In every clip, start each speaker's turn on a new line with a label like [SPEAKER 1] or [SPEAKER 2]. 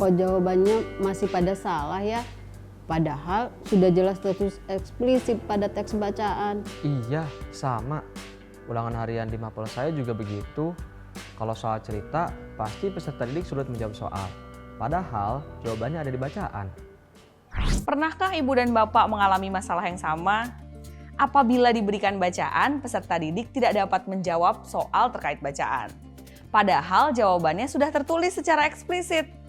[SPEAKER 1] Kok jawabannya masih pada salah ya? Padahal sudah jelas tertulis eksplisit pada teks bacaan.
[SPEAKER 2] Iya, sama. Ulangan harian di mapel saya juga begitu. Kalau soal cerita, pasti peserta didik sulit menjawab soal. Padahal jawabannya ada di bacaan.
[SPEAKER 3] Pernahkah Ibu dan Bapak mengalami masalah yang sama? Apabila diberikan bacaan, peserta didik tidak dapat menjawab soal terkait bacaan. Padahal jawabannya sudah tertulis secara eksplisit.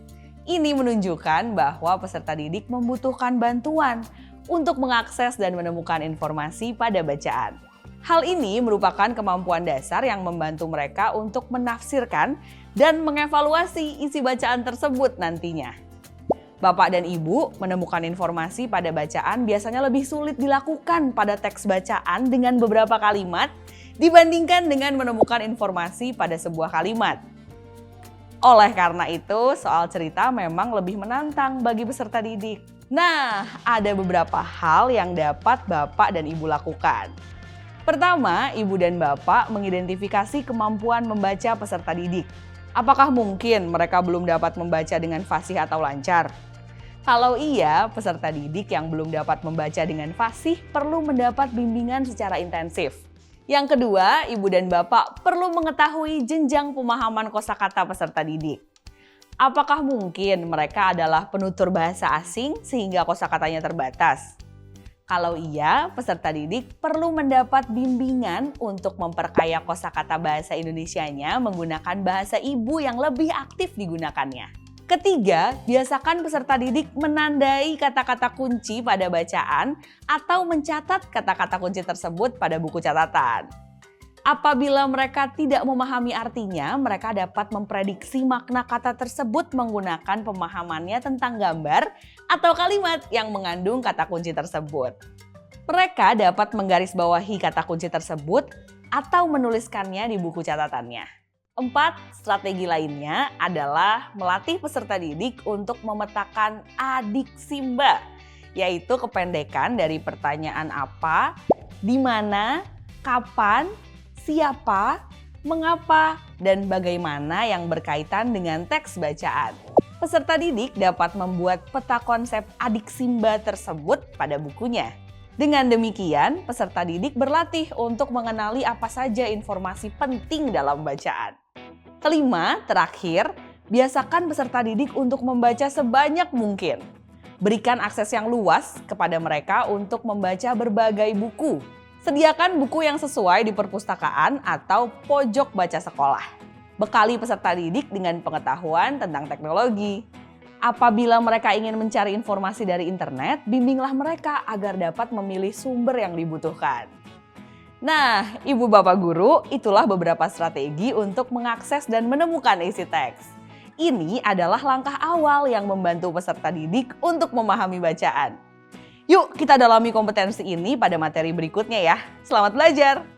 [SPEAKER 3] Ini menunjukkan bahwa peserta didik membutuhkan bantuan untuk mengakses dan menemukan informasi pada bacaan. Hal ini merupakan kemampuan dasar yang membantu mereka untuk menafsirkan dan mengevaluasi isi bacaan tersebut nantinya. Bapak dan Ibu menemukan informasi pada bacaan biasanya lebih sulit dilakukan pada teks bacaan dengan beberapa kalimat dibandingkan dengan menemukan informasi pada sebuah kalimat. Oleh karena itu, soal cerita memang lebih menantang bagi peserta didik. Nah, ada beberapa hal yang dapat Bapak dan Ibu lakukan. Pertama, Ibu dan Bapak mengidentifikasi kemampuan membaca peserta didik. Apakah mungkin mereka belum dapat membaca dengan fasih atau lancar? Kalau iya, peserta didik yang belum dapat membaca dengan fasih perlu mendapat bimbingan secara intensif. Yang kedua, Ibu dan Bapak perlu mengetahui jenjang pemahaman kosakata peserta didik. Apakah mungkin mereka adalah penutur bahasa asing sehingga kosakatanya terbatas? Kalau iya, peserta didik perlu mendapat bimbingan untuk memperkaya kosakata bahasa Indonesianya menggunakan bahasa ibu yang lebih aktif digunakannya. Ketiga, biasakan peserta didik menandai kata-kata kunci pada bacaan atau mencatat kata-kata kunci tersebut pada buku catatan. Apabila mereka tidak memahami artinya, mereka dapat memprediksi makna kata tersebut menggunakan pemahamannya tentang gambar atau kalimat yang mengandung kata kunci tersebut. Mereka dapat menggarisbawahi kata kunci tersebut atau menuliskannya di buku catatannya. 4. Strategi lainnya adalah melatih peserta didik untuk memetakan adiksimba, yaitu kependekan dari pertanyaan apa, di mana, kapan, siapa, mengapa, dan bagaimana yang berkaitan dengan teks bacaan. Peserta didik dapat membuat peta konsep adiksimba tersebut pada bukunya. Dengan demikian, peserta didik berlatih untuk mengenali apa saja informasi penting dalam bacaan. Kelima, terakhir, biasakan peserta didik untuk membaca sebanyak mungkin. Berikan akses yang luas kepada mereka untuk membaca berbagai buku. Sediakan buku yang sesuai di perpustakaan atau pojok baca sekolah. Bekali peserta didik dengan pengetahuan tentang teknologi. Apabila mereka ingin mencari informasi dari internet, bimbinglah mereka agar dapat memilih sumber yang dibutuhkan. Nah, Ibu Bapak Guru, itulah beberapa strategi untuk mengakses dan menemukan isi teks. Ini adalah langkah awal yang membantu peserta didik untuk memahami bacaan. Yuk kita dalami kompetensi ini pada materi berikutnya ya. Selamat belajar!